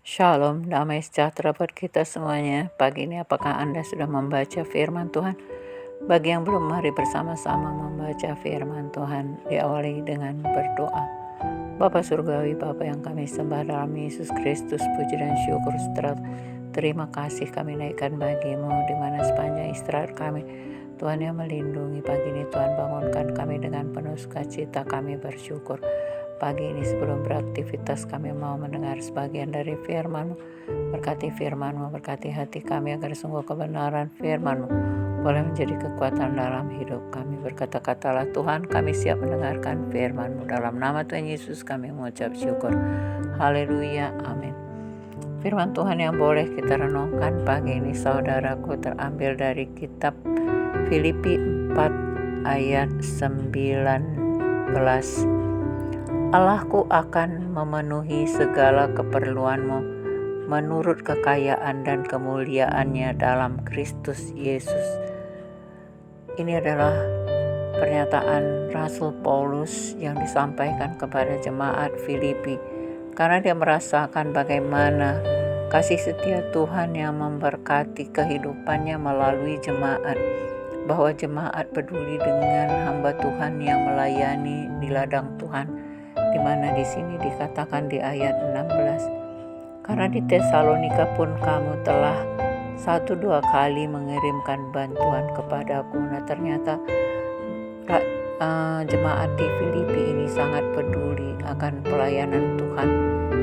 Shalom, damai sejahtera buat kita semuanya. Pagi ini apakah Anda sudah membaca firman Tuhan? Bagi yang belum, mari bersama-sama membaca firman Tuhan. Diawali dengan berdoa. Bapa Surgawi, Bapa yang kami sembah dalam Yesus Kristus, puji dan syukur sejahtera. Terima kasih kami naikkan bagimu, di mana sepanjang istirahat kami Tuhan yang melindungi. Pagi ini Tuhan bangunkan kami dengan penuh sukacita, kami bersyukur. Pagi ini sebelum beraktivitas kami mau mendengar sebagian dari firman-Mu. Berkati firman-Mu, berkati hati kami agar sungguh kebenaran firman-Mu boleh menjadi kekuatan dalam hidup kami. Berkata-katalah Tuhan, kami siap mendengarkan firman-Mu. Dalam nama Tuhan Yesus kami mengucap syukur. Haleluya, amin. Firman Tuhan yang boleh kita renungkan pagi ini saudaraku terambil dari kitab Filipi 4 ayat 19. Allahku akan memenuhi segala keperluanmu menurut kekayaan dan kemuliaannya dalam Kristus Yesus. Ini adalah pernyataan Rasul Paulus yang disampaikan kepada jemaat Filipi, karena dia merasakan bagaimana kasih setia Tuhan yang memberkati kehidupannya melalui jemaat, bahwa jemaat peduli dengan hamba Tuhan yang melayani di ladang Tuhan, di mana di sini dikatakan di ayat 16, karena di Tesalonika pun kamu telah 1-2 kali mengirimkan bantuan kepadaku. Nah, ternyata jemaat di Filipi ini sangat peduli akan pelayanan Tuhan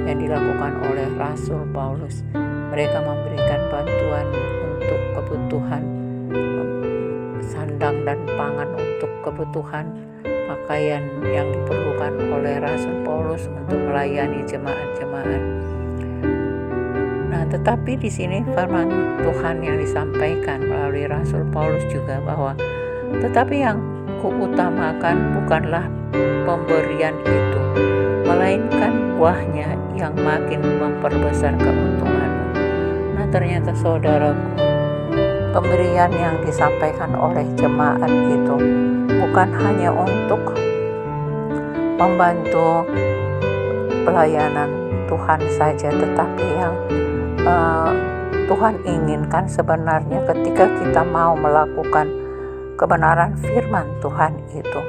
yang dilakukan oleh Rasul Paulus. Mereka memberikan bantuan untuk kebutuhan sandang dan pangan, untuk kebutuhan pakaian yang diperlukan oleh Rasul Paulus untuk melayani jemaat-jemaat. Nah, tetapi di sini firman Tuhan yang disampaikan melalui Rasul Paulus juga bahwa tetapi yang kuutamakan bukanlah pemberian itu, melainkan buahnya yang makin memperbesar keuntunganmu. Nah, ternyata saudaraku, pemberian yang disampaikan oleh jemaat itu bukan hanya untuk membantu pelayanan Tuhan saja, tetapi yang Tuhan inginkan sebenarnya ketika kita mau melakukan kebenaran firman Tuhan itu,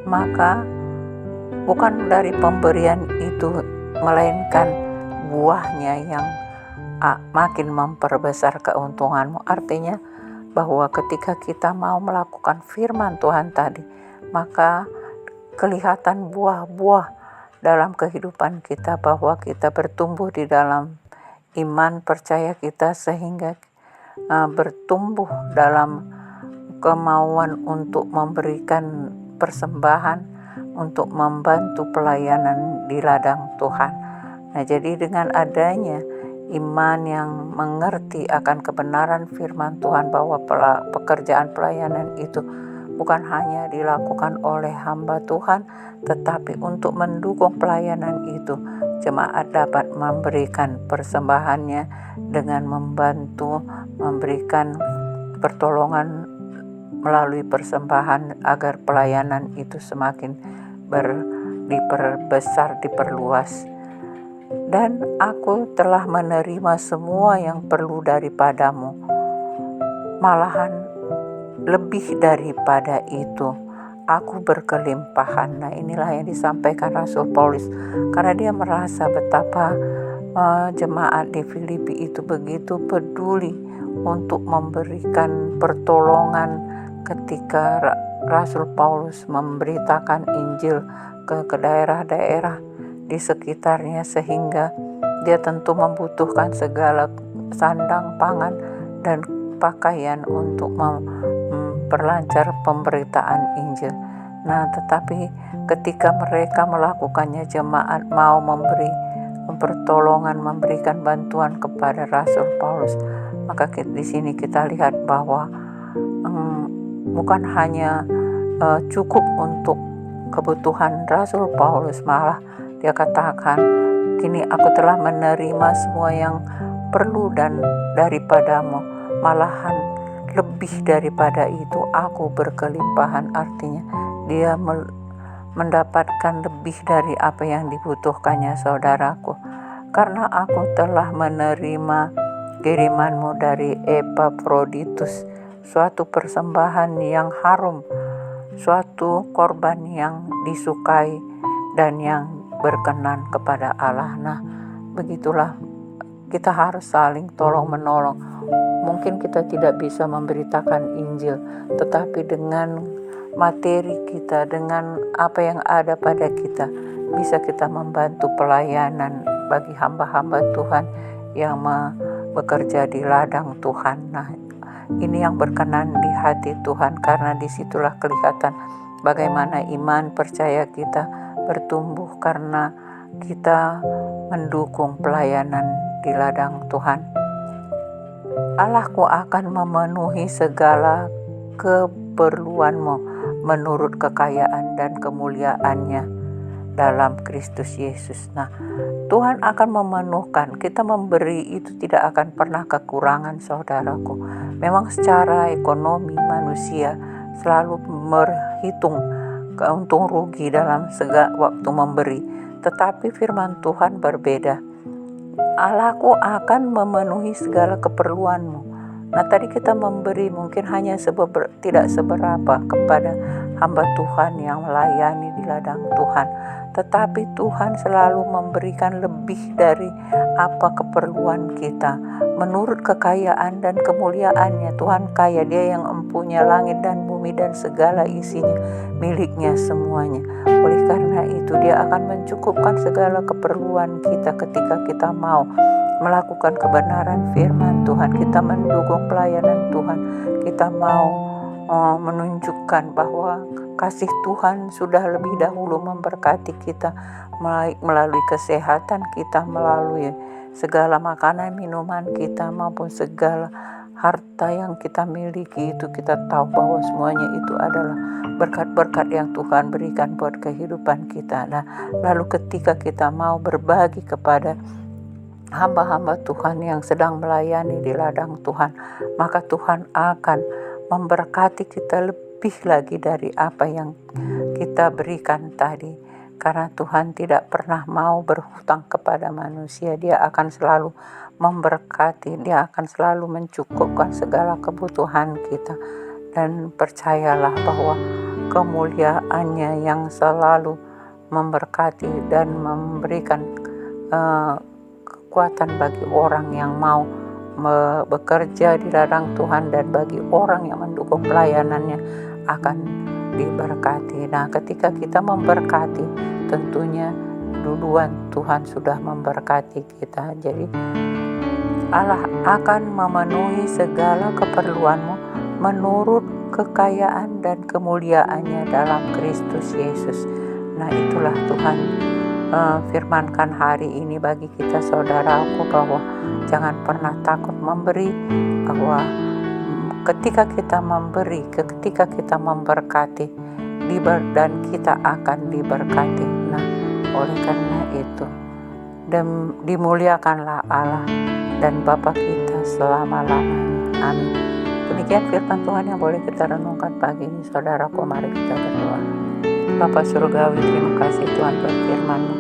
maka bukan dari pemberian itu, melainkan buahnya yang makin memperbesar keuntunganmu. Artinya bahwa ketika kita mau melakukan firman Tuhan tadi, maka kelihatan buah-buah dalam kehidupan kita, bahwa kita bertumbuh di dalam iman percaya kita, sehingga bertumbuh dalam kemauan untuk memberikan persembahan, untuk membantu pelayanan di ladang Tuhan. Nah, jadi dengan adanya iman yang mengerti akan kebenaran firman Tuhan, bahwa pekerjaan pelayanan itu bukan hanya dilakukan oleh hamba Tuhan, tetapi untuk mendukung pelayanan itu, jemaat dapat memberikan persembahannya dengan membantu memberikan pertolongan melalui persembahan agar pelayanan itu semakin diperbesar, diperluas. Dan aku telah menerima semua yang perlu daripadamu, malahan lebih daripada itu, aku berkelimpahan. Nah, inilah yang disampaikan Rasul Paulus, karena dia merasa betapa jemaat di Filipi itu begitu peduli untuk memberikan pertolongan ketika Rasul Paulus memberitakan Injil ke daerah-daerah di sekitarnya, sehingga dia tentu membutuhkan segala sandang, pangan, dan pakaian untuk memperlancar pemberitaan Injil. Nah, tetapi ketika mereka melakukannya, jemaat mau memberi pertolongan, memberikan bantuan kepada Rasul Paulus, maka di sini kita lihat bahwa bukan hanya cukup untuk kebutuhan Rasul Paulus, malah dia katakan, kini aku telah menerima semua yang perlu dan daripadamu, malahan lebih daripada itu aku berkelimpahan. Artinya dia mendapatkan lebih dari apa yang dibutuhkannya, saudaraku. karena aku telah menerima kirimanmu dari Epafroditus, suatu persembahan yang harum, suatu korban yang disukai dan yang berkenan kepada Allah. Nah, begitulah kita harus saling tolong-menolong. Mungkin kita tidak bisa memberitakan Injil, tetapi dengan materi kita, dengan apa yang ada pada kita, bisa kita membantu pelayanan bagi hamba-hamba Tuhan yang bekerja di ladang Tuhan. Nah, ini yang berkenan di hati Tuhan, karena disitulah kelihatan bagaimana iman percaya kita bertumbuh karena kita mendukung pelayanan di ladang Tuhan. Allahku akan memenuhi segala keperluanmu menurut kekayaan dan kemuliaannya dalam Kristus Yesus. Nah, Tuhan akan memenuhkan. Kita memberi itu tidak akan pernah kekurangan, saudaraku. Memang secara ekonomi manusia selalu berhitung keuntung rugi dalam segala waktu memberi. Tetapi firman Tuhan berbeda. Allahku akan memenuhi segala keperluanmu. Nah, tadi kita memberi mungkin hanya tidak seberapa kepada hamba Tuhan yang melayani di ladang Tuhan. Tetapi Tuhan selalu memberikan lebih dari apa keperluan kita. Menurut kekayaan dan kemuliaannya, Tuhan kaya, Dia yang mempunyai langit dan bumi dan segala isinya, miliknya semuanya. Oleh karena itu Dia akan mencukupkan segala keperluan kita ketika kita mau melakukan kebenaran firman Tuhan, kita mendukung pelayanan Tuhan, kita mau menunjukkan bahwa kasih Tuhan sudah lebih dahulu memberkati kita melalui kesehatan kita, melalui segala makanan minuman kita, maupun segala harta yang kita miliki. Itu kita tahu bahwa semuanya itu adalah berkat-berkat yang Tuhan berikan buat kehidupan kita. Nah, lalu ketika kita mau berbagi kepada hamba-hamba Tuhan yang sedang melayani di ladang Tuhan, maka Tuhan akan memberkati kita lebih lagi dari apa yang kita berikan tadi. Karena Tuhan tidak pernah mau berhutang kepada manusia. Dia akan selalu memberkati, Dia akan selalu mencukupkan segala kebutuhan kita. Dan percayalah bahwa kemuliaannya yang selalu memberkati dan memberikan kekuatan bagi orang yang mau bekerja di ladang Tuhan, dan bagi orang yang mendukung pelayanannya akan diberkati. Nah, ketika kita memberkati, tentunya duluan Tuhan sudah memberkati kita. Jadi Allah akan memenuhi segala keperluanmu menurut kekayaan dan kemuliaannya dalam Kristus Yesus. Nah, itulah Tuhan firmankan hari ini bagi kita, saudaraku, bahwa jangan pernah takut memberi, bahwa ketika kita memberi, ketika kita memberkati, dan kita akan diberkati. Nah, oleh karena itu, dimuliakanlah Allah dan Bapa kita selama-lamanya. Amin. Demikian firman Tuhan yang boleh kita renungkan pagi ini, saudaraku. Mari kita berdoa. Bapa Surgawi, terima kasih Tuhan buat firman-Mu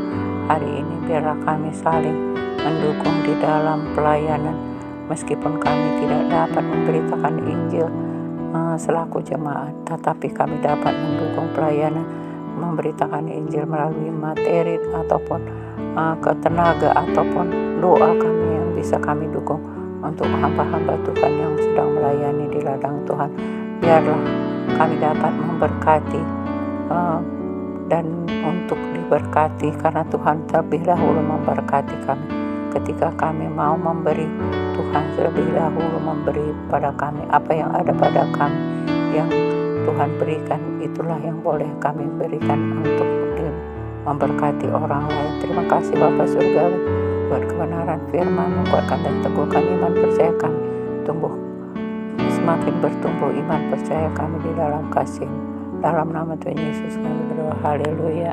hari ini. Biarlah kami saling mendukung di dalam pelayanan, meskipun kami tidak dapat memberitakan Injil selaku jemaat, tetapi kami dapat mendukung pelayanan, memberitakan Injil melalui materi ataupun ketenaga ataupun doa kami yang bisa kami dukung untuk hamba-hamba Tuhan yang sedang melayani di ladang Tuhan. Biarlah kami dapat memberkati dan untuk diberkati, karena Tuhan terlebih dahulu memberkati kami. Ketika kami mau memberi, Tuhan terlebih dahulu memberi pada kami apa yang ada pada kami, yang Tuhan berikan itulah yang boleh kami berikan untuk memberkati orang lain. Terima kasih Bapa Surgawi buat kebenaran firman-Mu, kuatkan dan teguhkan iman percaya kami, semakin bertumbuh iman percaya kami di dalam kasih. Dalam nama Tuhan Yesus kami berdoa, haleluya.